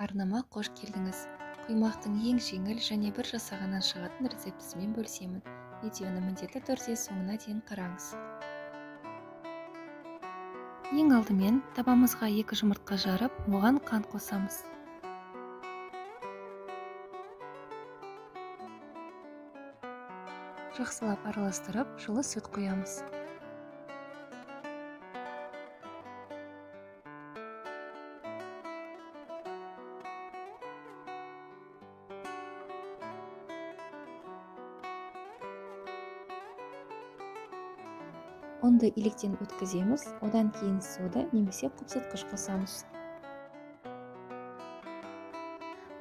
Арнама қош келдіңіз. Құймақтың ең жеңіл және бір жасағаннан шығатын рецептісімен бөлісемін. Видеоны міндетті түрде соңына дейін қараңыз. Ең алдымен табамызға 2 жұмыртқа жарып, оған қант қосамыз. Жақсылап араластырып, жылы сүт құямыз. Ұнды електен өткіземіз, одан кейін сода немесе қопсытқыш қосамыз.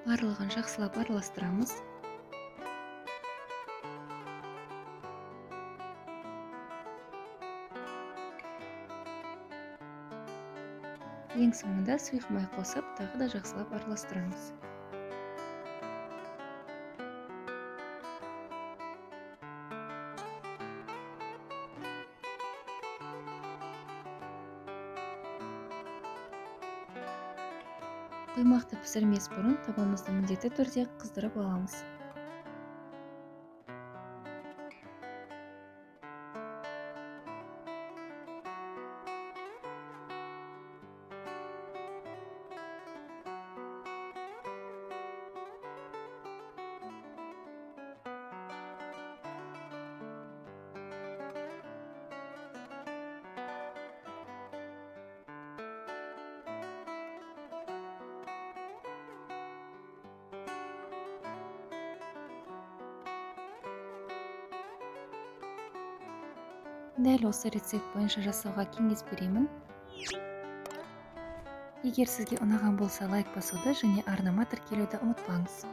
Барлығын жақсылап араластырамыз. Ең соңында сұйық май қосып, тағы да жақсылап араластырамыз. Құймақты пісірмес бұрын табамызды міндетті түрде қыздырып аламыз. Дәл осы рецепт бойынша жасауға кеңес беремін. Егер сізге ұнаған болса, лайк басуды және арнама тіркелуді ұмытпаңыз.